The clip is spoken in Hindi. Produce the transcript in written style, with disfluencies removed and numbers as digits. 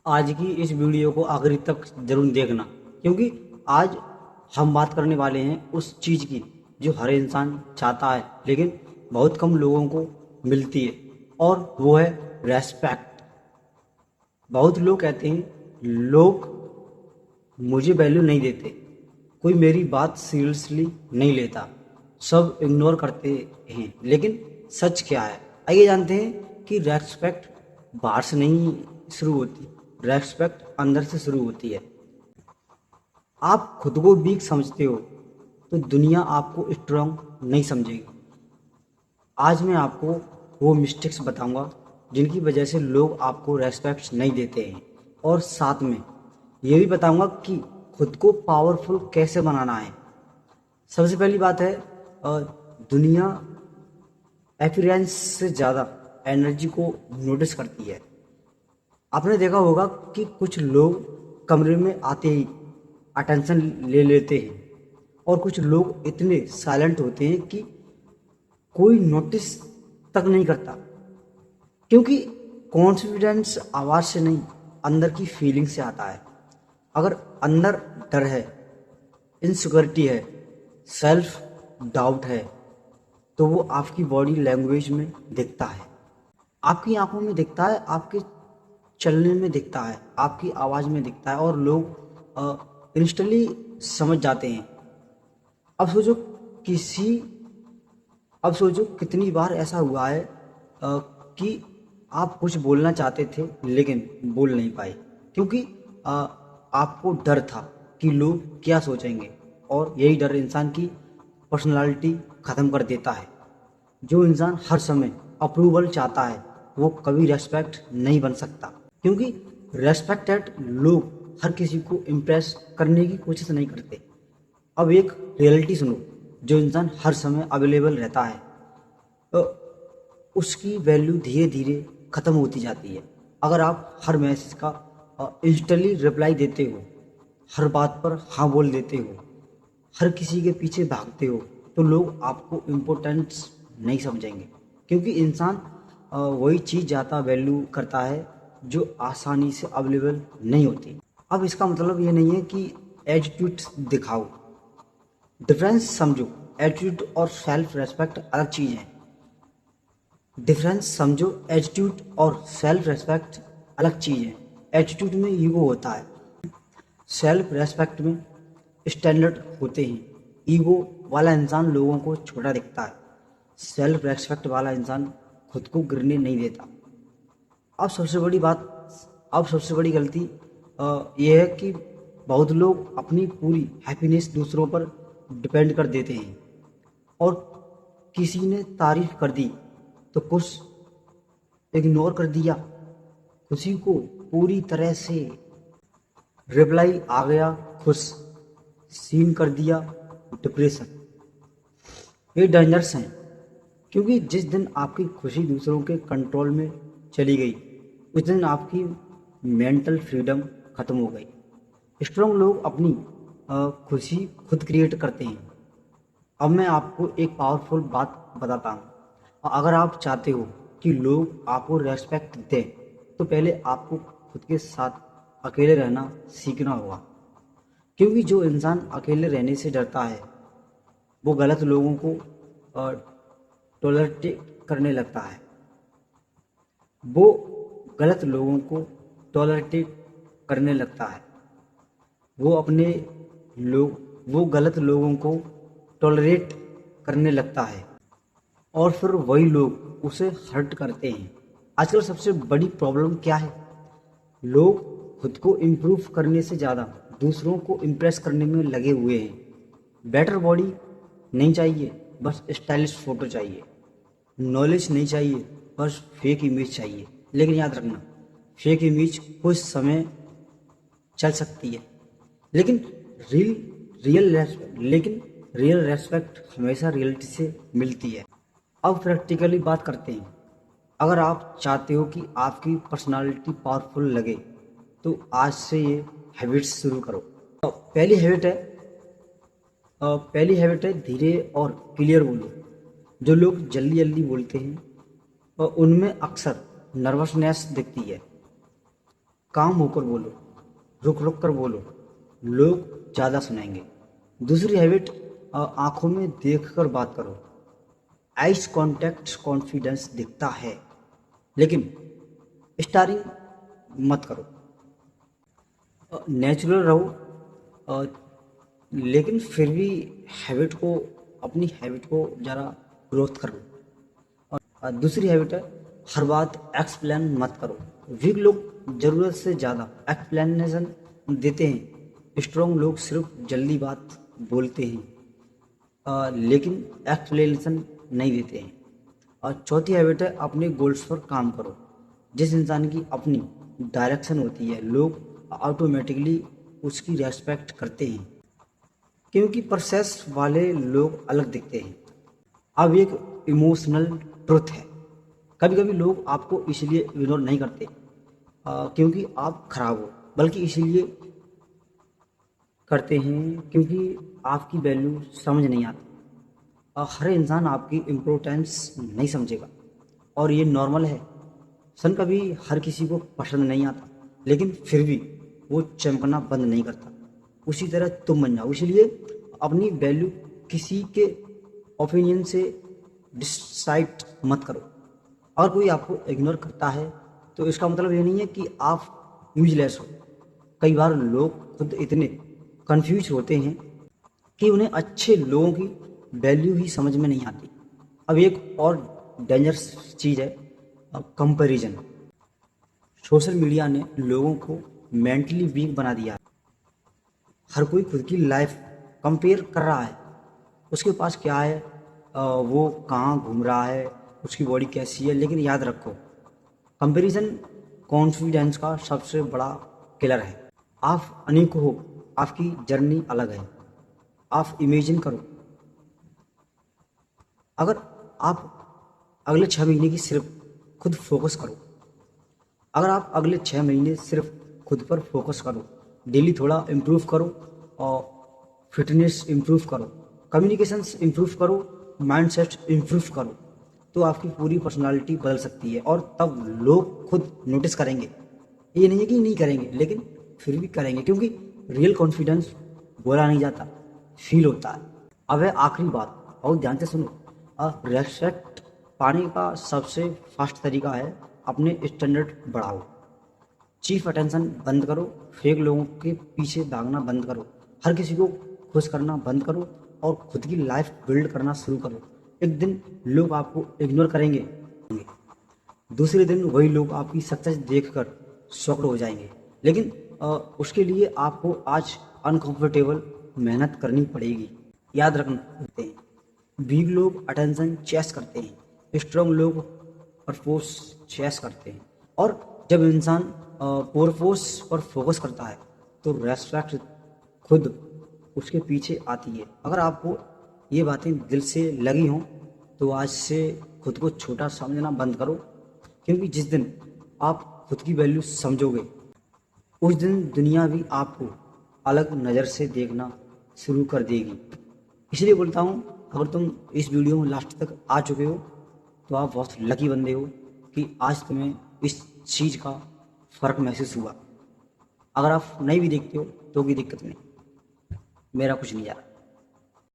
आज की इस वीडियो को आखिरी तक जरूर देखना, क्योंकि आज हम बात करने वाले हैं उस चीज़ की जो हर इंसान चाहता है लेकिन बहुत कम लोगों को मिलती है, और वो है रेस्पेक्ट। बहुत लोग कहते हैं लोग मुझे वैल्यू नहीं देते, कोई मेरी बात सीरियसली नहीं लेता, सब इग्नोर करते हैं। लेकिन सच क्या है, आइए जानते हैं कि रेस्पेक्ट बाहर से नहीं शुरू होती, रेस्पेक्ट अंदर से शुरू होती है। आप खुद को वीक समझते हो तो दुनिया आपको स्ट्रांग नहीं समझेगी। आज मैं आपको वो मिस्टेक्स बताऊंगा जिनकी वजह से लोग आपको रेस्पेक्ट नहीं देते हैं, और साथ में ये भी बताऊंगा कि खुद को पावरफुल कैसे बनाना है। सबसे पहली बात है, दुनिया अपीयरेंस से ज़्यादा एनर्जी को नोटिस करती है। आपने देखा होगा कि कुछ लोग कमरे में आते ही अटेंशन ले लेते हैं, और कुछ लोग इतने साइलेंट होते हैं कि कोई नोटिस तक नहीं करता, क्योंकि कॉन्फिडेंस आवाज़ से नहीं, अंदर की फीलिंग से आता है। अगर अंदर डर है, इनसिक्योरिटी है, सेल्फ डाउट है, तो वो आपकी बॉडी लैंग्वेज में दिखता है, आपकी आंखों में दिखता है, आपके चलने में दिखता है, आपकी आवाज़ में दिखता है, और लोग इंस्टेंटली समझ जाते हैं। अब सोचो किसी अब सोचो कितनी बार ऐसा हुआ है कि आप कुछ बोलना चाहते थे लेकिन बोल नहीं पाए, क्योंकि आपको डर था कि लोग क्या सोचेंगे, और यही डर इंसान की पर्सनालिटी ख़त्म कर देता है। जो इंसान हर समय अप्रूवल चाहता है वो कभी रेस्पेक्ट नहीं बन सकता, क्योंकि रेस्पेक्टेड लोग हर किसी को इम्प्रेस करने की कोशिश नहीं करते। अब एक रियलिटी सुनो, जो इंसान हर समय अवेलेबल रहता है तो उसकी वैल्यू धीरे धीरे ख़त्म होती जाती है। अगर आप हर मैसेज का इंस्टेंटली रिप्लाई देते हो, हर बात पर हाँ बोल देते हो, हर किसी के पीछे भागते हो, तो लोग आपको इम्पोर्टेंस नहीं समझेंगे, क्योंकि इंसान वही चीज़ ज़्यादा वैल्यू करता है जो आसानी से अवेलेबल नहीं होती। अब इसका मतलब ये नहीं है कि एटीट्यूड दिखाओ, डिफरेंस समझो। एटीट्यूड और सेल्फ रेस्पेक्ट अलग चीज़ है। डिफरेंस समझो, एटीट्यूड और सेल्फ रेस्पेक्ट अलग चीज़ है। एटीट्यूड में ईगो होता है, सेल्फ रेस्पेक्ट में स्टैंडर्ड होते हैं। ईगो वाला इंसान लोगों को छोटा दिखता है, सेल्फ रेस्पेक्ट वाला इंसान खुद को गिरने नहीं देता। अब सबसे बड़ी बात अब सबसे बड़ी गलती यह है कि बहुत लोग अपनी पूरी हैप्पीनेस दूसरों पर डिपेंड कर देते हैं, और किसी ने तारीफ कर दी तो कुछ इग्नोर कर दिया, खुशी को पूरी तरह से रिप्लाई आ गया, खुश सीन कर दिया, डिप्रेशन। ये डेंजरस हैं, क्योंकि जिस दिन आपकी खुशी दूसरों के कंट्रोल में चली गई उस दिन आपकी मेंटल फ्रीडम खत्म हो गई। स्ट्रांग लोग अपनी खुशी खुद क्रिएट करते हैं। अब मैं आपको एक पावरफुल बात बताता हूँ। अगर आप चाहते हो कि लोग आपको रेस्पेक्ट दें तो पहले आपको खुद के साथ अकेले रहना सीखना होगा, क्योंकि जो इंसान अकेले रहने से डरता है वो गलत लोगों को टॉलरेट करने लगता है। वो गलत लोगों को टॉलरेट करने लगता है वो अपने लोग वो गलत लोगों को टॉलरेट करने लगता है, और फिर वही लोग उसे हर्ट करते हैं। आजकल सबसे बड़ी प्रॉब्लम क्या है, लोग खुद को इम्प्रूव करने से ज़्यादा दूसरों को इम्प्रेस करने में लगे हुए हैं। बेटर बॉडी नहीं चाहिए, बस स्टाइलिश फोटो चाहिए। नॉलेज नहीं चाहिए, बस फेक इमेज चाहिए। लेकिन याद रखना, फेक इमेज कुछ समय चल सकती है, लेकिन रियल रेस्पेक्ट हमेशा रियलिटी से मिलती है। अब प्रैक्टिकली बात करते हैं। अगर आप चाहते हो कि आपकी पर्सनालिटी पावरफुल लगे तो आज से ये हैबिट्स शुरू करो। तो पहली हैबिट है धीरे और क्लियर बोलो। जो लोग जल्दी जल्दी बोलते हैं उनमें अक्सर नर्वसनेस दिखती है, काम होकर बोलो, रुक रुक कर बोलो, लोग ज़्यादा सुनेंगे। दूसरी हैबिट, आंखों में देखकर बात करो। आइस कांटेक्ट कॉन्फिडेंस दिखता है, लेकिन स्टारिंग मत करो। नेचुरल रहो, लेकिन फिर भी अपनी हैबिट को ज़रा ग्रोथ करो। और दूसरी हैबिट है, हर बात एक्सप्लेन मत करो। वीक लोग ज़रूरत से ज़्यादा एक्सप्लेनेशन देते हैं। स्ट्रॉन्ग लोग सिर्फ जल्दी बात बोलते हैं, लेकिन एक्सप्लेनेशन नहीं देते हैं। और चौथी हैबिट है, अपने गोल्स पर काम करो। जिस इंसान की अपनी डायरेक्शन होती है, लोग ऑटोमेटिकली उसकी रेस्पेक्ट करते हैं, क्योंकि प्रोसेस वाले लोग अलग दिखते हैं। अब एक इमोशनल ट्रुथ है, कभी कभी लोग आपको इसलिए इग्नोर नहीं करते क्योंकि आप खराब हो, बल्कि इसलिए करते हैं क्योंकि आपकी वैल्यू समझ नहीं आती। हर इंसान आपकी इम्पोर्टेंस नहीं समझेगा, और ये नॉर्मल है। सन कभी हर किसी को पसंद नहीं आता, लेकिन फिर भी वो चमकना बंद नहीं करता। उसी तरह तुम बन जाओ। इसलिए अपनी वैल्यू किसी के ओपिनियन से डिसाइड मत करो। और कोई आपको इग्नोर करता है तो इसका मतलब ये नहीं है कि आप यूजलेस हो। कई बार लोग खुद इतने कंफ्यूज होते हैं कि उन्हें अच्छे लोगों की वैल्यू ही समझ में नहीं आती। अब एक और डेंजरस चीज़ है, कंपैरिजन। सोशल मीडिया ने लोगों को मेंटली वीक बना दिया है। हर कोई खुद की लाइफ कंपेयर कर रहा है, उसके पास क्या है, वो कहाँ घूम रहा है, उसकी बॉडी कैसी है। लेकिन याद रखो, कंपैरिजन कॉन्फिडेंस का सबसे बड़ा किलर है। आप अनेक हो, आपकी जर्नी अलग है। आप इमेजिन करो, अगर आप अगले 6 महीने की सिर्फ खुद फोकस करो, अगर आप अगले 6 महीने सिर्फ खुद पर फोकस करो, डेली थोड़ा इम्प्रूव करो, और फिटनेस इम्प्रूव करो, कम्युनिकेशंस इम्प्रूव करो, माइंडसेट इम्प्रूव करो, तो आपकी पूरी पर्सनालिटी बदल सकती है। और तब लोग खुद नोटिस करेंगे। ये नहीं है कि नहीं करेंगे, लेकिन फिर भी करेंगे, क्योंकि रियल कॉन्फिडेंस बोला नहीं जाता, फील होता है। अब है आखिरी बात, और ध्यान से सुनो। रेस्पेक्ट पाने का सबसे फास्ट तरीका है, अपने स्टैंडर्ड बढ़ाओ। चीफ अटेंशन बंद करो, फेक लोगों के पीछे भागना बंद करो, हर किसी को खुश करना बंद करो, और खुद की लाइफ बिल्ड करना शुरू करो। एक दिन लोग आपको इग्नोर करेंगे, दूसरे दिन वही लोग आपकी सक्सेस देखकर शॉक्ड हो जाएंगे। लेकिन उसके लिए आपको आज अनकंफर्टेबल मेहनत करनी पड़ेगी। याद रखना, वीक लोग अटेंशन चेस करते हैं, स्ट्रॉन्ग लोग परफोर्स चेस करते हैं। और जब इंसान परफोर्स पर फोकस करता है तो रेस्पेक्ट खुद उसके पीछे आती है। अगर आपको ये बातें दिल से लगी हों तो आज से खुद को छोटा समझना बंद करो, क्योंकि जिस दिन आप खुद की वैल्यू समझोगे, उस दिन दुनिया भी आपको अलग नज़र से देखना शुरू कर देगी। इसलिए बोलता हूँ, अगर तुम इस वीडियो में लास्ट तक आ चुके हो तो आप बहुत लकी बंदे हो कि आज तुम्हें इस चीज़ का फ़र्क महसूस हुआ। अगर आप नहीं भी देखते हो तो भी दिक्कत नहीं, मेरा कुछ नहीं जा रहा।